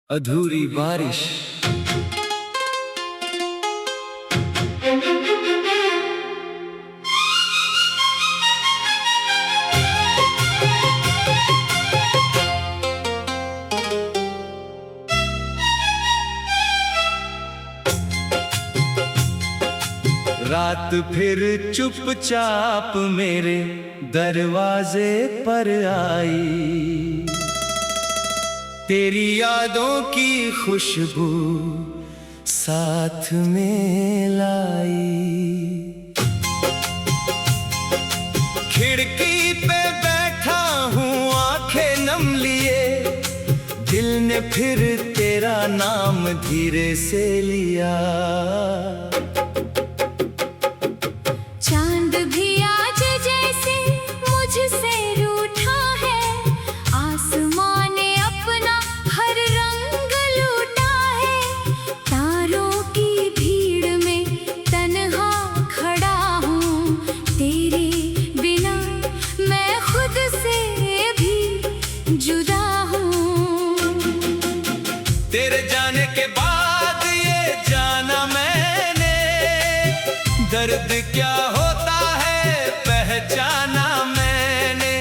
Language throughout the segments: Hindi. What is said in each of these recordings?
अधूरी बारिश। रात फिर चुपचाप मेरे दरवाजे पर आई, तेरी यादों की खुशबू साथ में लाई। खिड़की पे बैठा हूँ आंखें नम लिए, दिल ने फिर तेरा नाम धीरे से लिया। चांद भी आज जैसे मुझसे रूठा है, आसमां ने अपना हर रंग लूटा है। तारों की भीड़ में तन्हा खड़ा हूँ, तेरे बिना मैं खुद से भी जुदा हूँ। तेरे जाने के बाद ये जाना मैंने, दर्द क्या होता है पहचाना मैंने।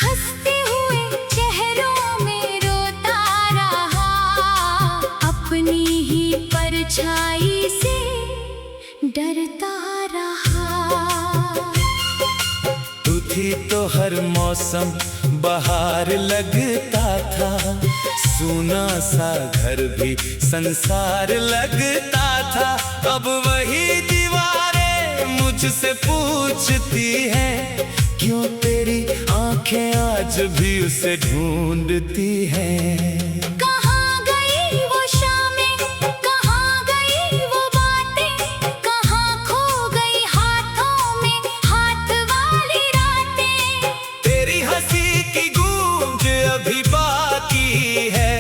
हंसते हुए चेहरों में रोता रहा, अपनी ही परछाई से डरता रहा। तू थी तो हर मौसम बहार लगता था, सूना सा घर भी संसार लगता था। अब वही दीवारें मुझसे पूछती हैं, क्यों तेरी आंखें आज भी उसे ढूंढती हैं। कहाँ गई वो शामें, कहाँ गई वो बातें, कहाँ खो गई हाथों में हाथ वाली रातें। तेरी हंसी की गूंज अभी बाकी है,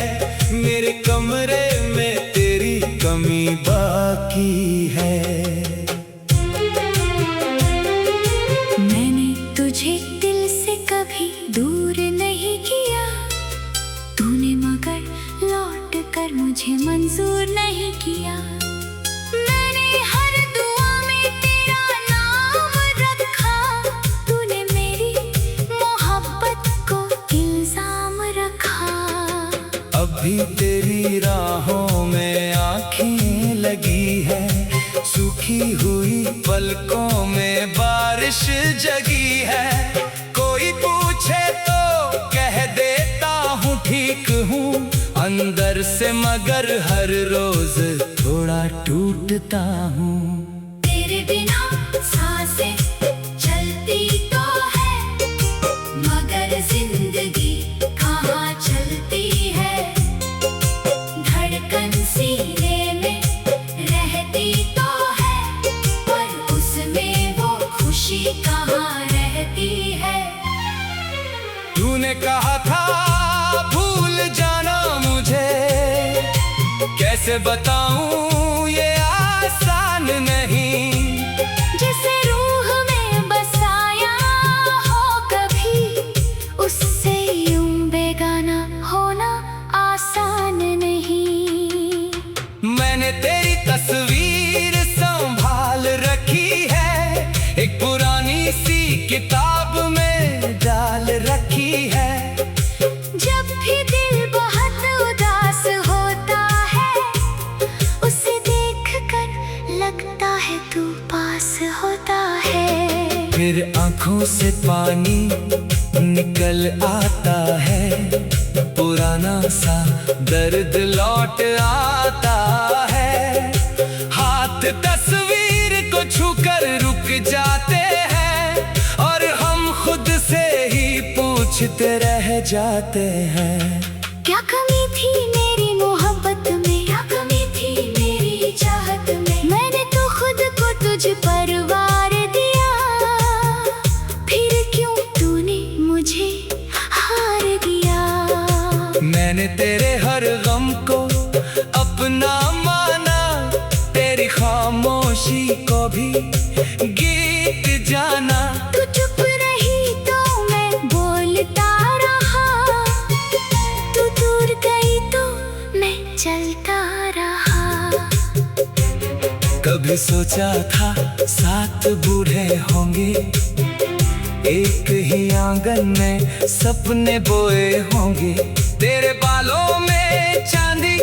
मेरे कमरे में तेरी कमी बाकी है। मैंने तुझे दिल से कभी दूर नहीं किया, तूने मगर लौट कर मुझे मंजूर नहीं किया। मैंने हर दुआ में तेरा नाम रखा, तूने मेरी मोहब्बत को इल्जाम रखा। अभी तेरी राहों में आँखें लगी है, सूखी हुई पलकों में बारिश जगी है। कोई पूछे तो कह देता हूँ ठीक हूँ अंदर से, मगर हर रोज थोड़ा टूटता हूँ। तेरे बिना सांसें चलती तो है, मगर जिंदगी कहाँ चलती है। धड़कन सीने में रहती तो है, पर उसमें वो खुशी कहाँ रहती है। तूने कहा था भूल जाना मुझे, कैसे बताऊं ये आसान नहीं। जिसे रूह में बसाया हो कभी, उससे यूं बेगाना होना आसान नहीं। मैंने तेरी तस्वीर संभाल रखी है, एक पुरानी सी किताब में डाल रखी है। जब भी दिल बहुत उदास होता है, उसे देखकर लगता है तू पास होता है। फिर आंखों से पानी निकल आता है, पुराना सा दर्द लौट आता है। हाथ तस्वीर को छूकर रुक जाते हैं, और हम खुद से ही पूछते रह जाते हैं। क्या कमी थी मेरी मोहब्बत में, क्या कमी थी मेरी चाहत में। मैंने तो खुद को तुझ पर वार दिया, फिर क्यों तूने मुझे हार दिया। मैंने तेरे हर गम को अपना माना, तेरी खामोशी को भी गीत जाना। तू चुप रही तो मैं बोलता रहा, तू दूर गई तो मैं चलता रहा। कभी सोचा था साथ बूढ़े होंगे, एक ही आंगन में सपने बोए होंगे। तेरे बालों में चांदी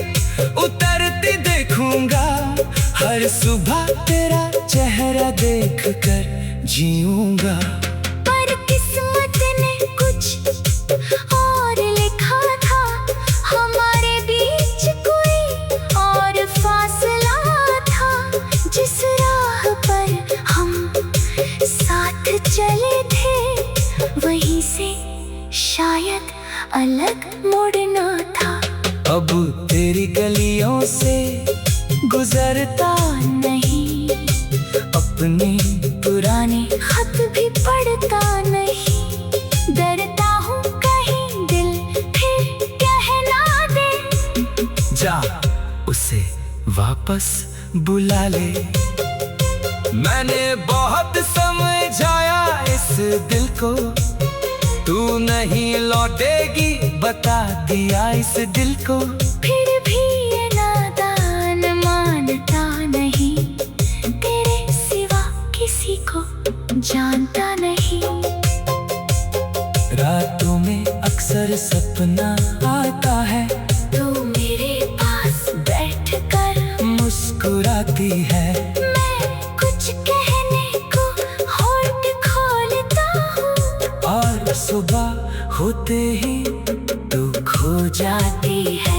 उतरती देखूंगा, हर सुबह तेरा चेहरा देखकर जीऊंगा। पर किस्मत ने कुछ और लिखा था, हमारे बीच कोई और फासला था। जिस राह पर हम साथ चले थे, वहीं से शायद अलग मुड़ना था। अब तेरी गलियों से गुजरता नहीं, अपने पुराने खत भी पढ़ता नहीं। डरता हूँ कहीं दिल फिर कह ना दे। जा उसे वापस बुला ले। मैंने बहुत समझाया इस दिल को, तू नहीं लौटेगी बता दिया इस दिल को। फिर भी ये नादान मानता नहीं, तेरे सिवा किसी को जानता नहीं। रातों में अक्सर सपना आता है, तू मेरे पास बैठकर मुस्कुराती है। मैं कुछ कहने को होठ खोलता हूँ, और सुबह होते ही तू खो जाती है।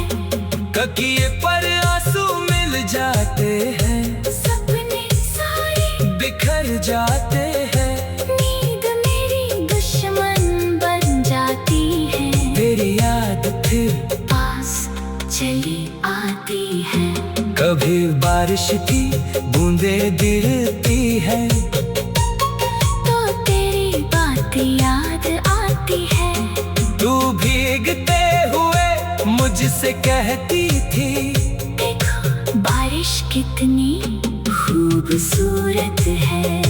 तकिए पर आंसू मिल जाते हैं, सपने सारे बिखर जाते हैं। नींद मेरी दुश्मन बन जाती है, तेरी याद फिर पास चली आती है। कभी बारिश की बूंदें गिरती है, तो तेरी बात याद आती है। तू भीगते हुए मुझसे कहती थी, देखो बारिश कितनी खूबसूरत है।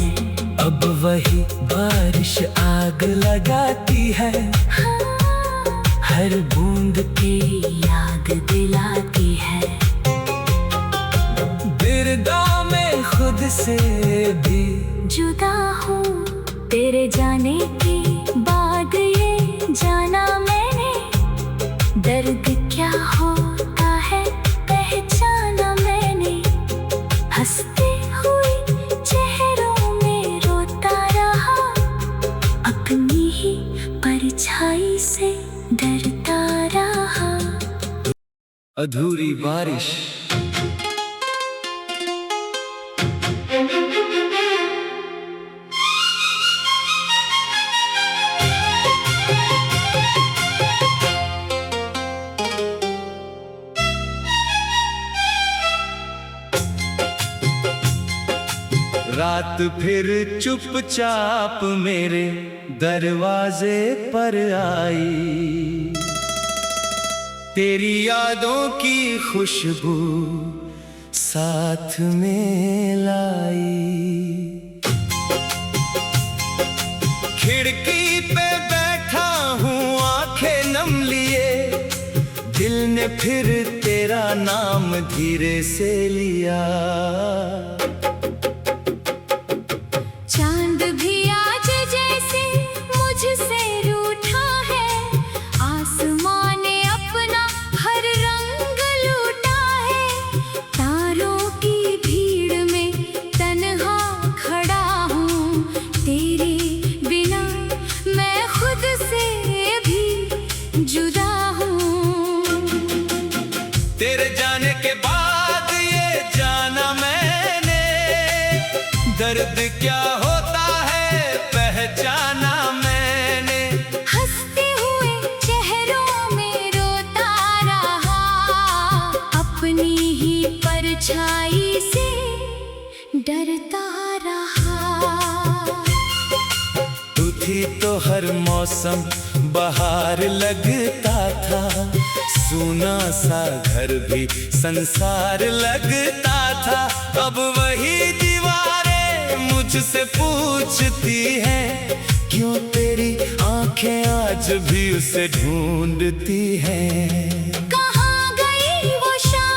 अब वही बारिश आग लगाती है, हाँ, हर बूंद की याद दिलाती है। बिरदा में खुद से भी जुदा हूँ तेरे जाने के बाद, ये जाना मैंने दर्द क्या होता है पहचाना मैंने। हंसते हुए चेहरों में रोता रहा, अपनी ही परछाई से डरता रहा। अधूरी बारिश। रात फिर चुपचाप मेरे दरवाजे पर आई, तेरी यादों की खुशबू साथ में लाई। खिड़की पे बैठा हूँ आंखें नम लिए, दिल ने फिर तेरा नाम धीरे से लिया। चांद भी आज जैसे मुझसे रूठा है, आसमां ने अपना हर रंग लूटा है। तारों की भीड़ में तन्हा खड़ा हूँ, तेरे बिना मैं खुद से भी जुदा हूँ। तेरे जाने के बाद ये जाना मैंने, दर्द क्या होता है पहचाना मैंने। हंसते हुए चेहरों में रोता रहा, अपनी ही परछाई से डरता रहा। तू थी तो हर मौसम बहार लगता था, सूना सा घर भी संसार लगता था। अब वही दीवारें मुझसे पूछती हैं, क्यों तेरी आंखें आज भी उसे ढूंढती हैं। कहाँ गई वो शाम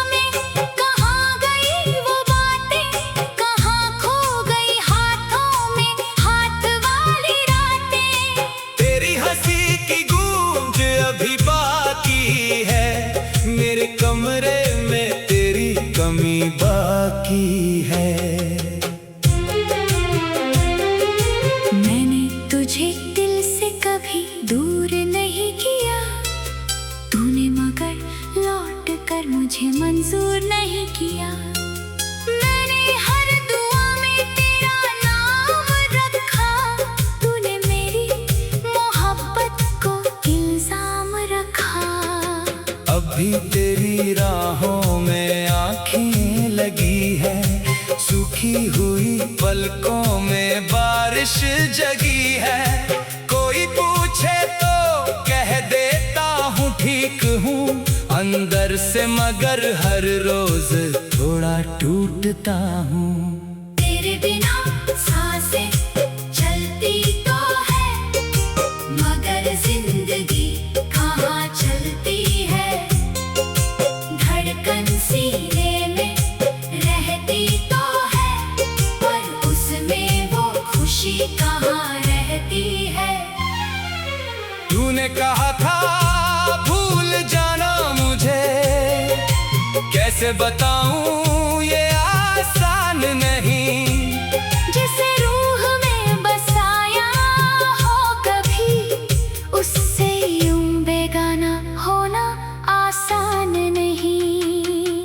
पर मुझे मंजूर नहीं किया। मैंने हर दुआ में तेरा नाम रखा, तूने मेरी मोहब्बत को इल्जाम रखा। अभी तेरी राहों में आँखें लगी है, सूखी हुई पलकों में बारिश जगी है। कोई पूछे तो कह देता हूँ ठीक हूँ अंदर से, मगर हर रोज थोड़ा टूटता हूँ। तेरे बिना सांसें चलती तो है, मगर जिंदगी कहाँ चलती है। धड़कन सीने में रहती तो है, पर उसमें वो खुशी कहाँ रहती है। तूने कहा था भूल जाना मुझे, कैसे बताऊं ये आसान नहीं। जिसे रूह में बसाया हो कभी, उससे यूं बेगाना होना आसान नहीं।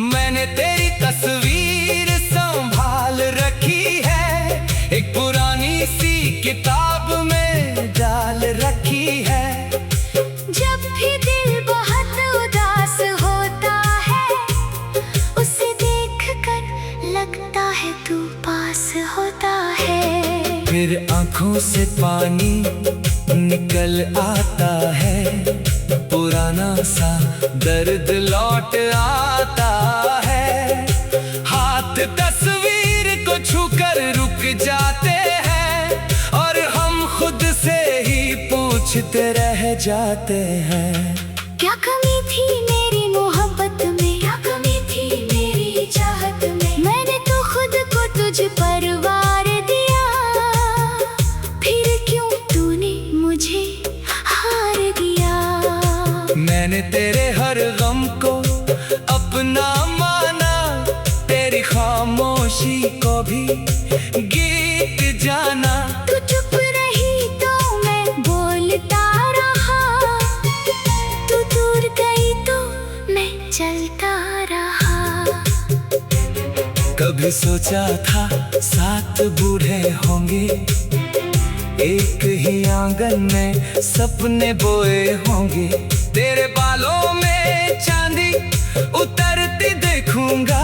मैंने तेरी तस्वीर संभाल रखी है, एक पुरानी सी किताब में डाल रखी है। जब भी दिल बहुत उदास होता है, उसे देखकर लगता है तू पास होता है। फिर आँखों से पानी निकल आता है, पुराना सा दर्द लौट आता है। हाथ तस्वीर को छूकर रुक जाते हैं, और हम खुद से ही पूछते रह जाते हैं। क्या कमी थी मेरी मोहब्बत में, क्या कमी थी मेरी चाहत में। मैंने तो खुद को तुझ पर वार दिया, फिर क्यों तूने मुझे हार दिया। मैंने तेरे हर गम को अपना माना, तेरी खामोशी को भी गीत जाना। तू चुप रही तो मैं बोलता रहा, तू दूर गई तो मैं चलता रहा। कभी सोचा था साथ बूढ़े होंगे, एक ही आंगन में सपने बोए होंगे। तेरे बालों में चांदी उतरती देखूंगा,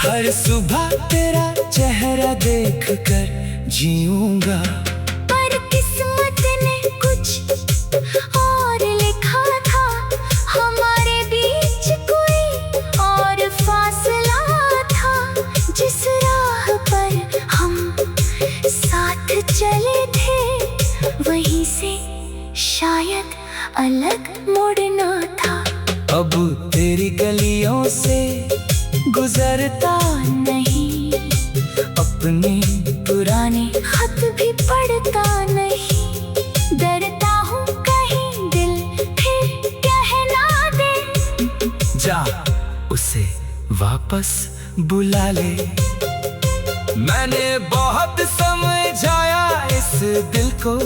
हर सुबह तेरा चेहरा देखकर जीऊंगा। पर किस्मत ने कुछ और लिखा था, हमारे बीच कोई और फासला था। जिस राह पर हम साथ चले थे, वहीं से शायद अलग मुड़ना था। अब तेरी गलियों से गुजरता नहीं, अपने पुराने खत भी पढ़ता नहीं। डरता हूँ कहीं दिल फिर कह ना दे, जा उसे वापस बुला ले। मैंने बहुत समझाया इस दिल को,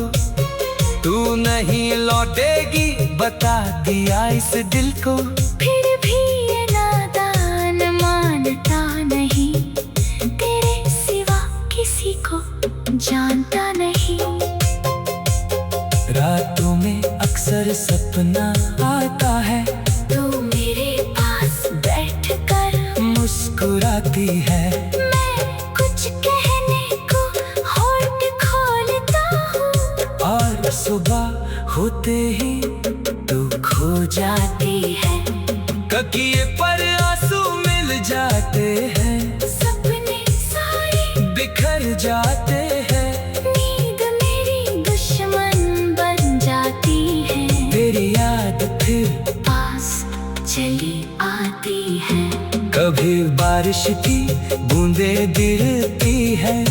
तू नहीं लौटेगी बता दिया इस दिल को। फिर भी ये नादान मानता नहीं, तेरे सिवा किसी को जानता नहीं। रातों में अक्सर सपना आता है, तू मेरे पास बैठकर मुस्कुराती है। मैं कुछ कहने को होठ खोलता हूँ, और सुबह होते ही तू खो जाती है। तकिए पर आंसू मिल जाते हैं, सपने सारे बिखर जाते हैं। नींद मेरी दुश्मन बन जाती है, तेरी याद फिर पास चली आती है। कभी बारिश की बूंदें गिरती है,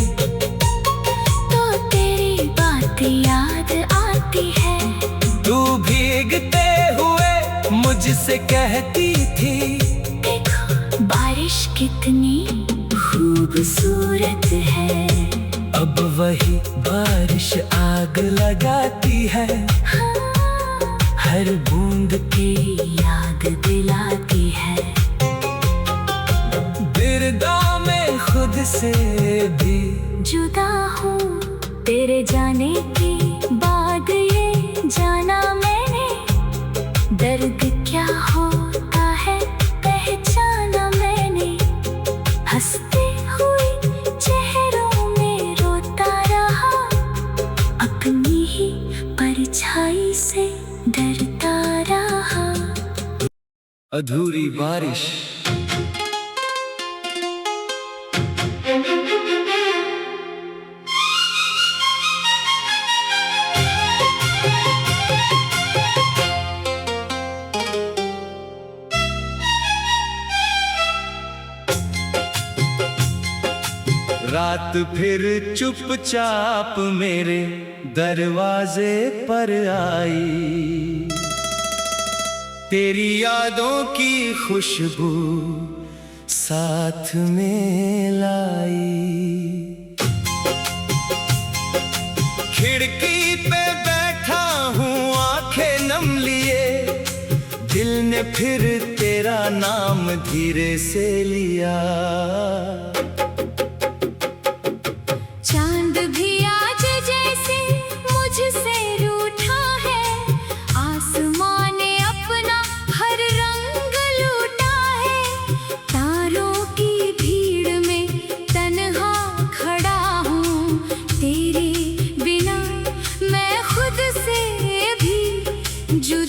तो तेरी बात याद आती है। तू भीगते हुए मुझसे कहती थी, देखो बारिश कितनी खूबसूरत है। अब वही बारिश आग लगाती है, हाँ, हर बूंद की याद दिलाती है। गिरदा में खुद से भी जुदा हूँ तेरे जाने के बाद, ये जाना मैंने दर्द क्या होता है पहचाना मैंने। हंसते हुए चेहरों में रोता रहा, अपनी ही परछाई से डरता रहा। अधूरी बारिश। रात फिर चुपचाप मेरे दरवाजे पर आई, तेरी यादों की खुशबू साथ में लाई। खिड़की पे बैठा हूँ आंखें नम लिए, दिल ने फिर तेरा नाम धीरे से लिया। चांद भी आज जैसे मुझसे रूठा है, आसमां ने अपना हर रंग लूटा है। तारों की भीड़ में तन्हा खड़ा हूँ, तेरे बिना मैं खुद से भी जुदा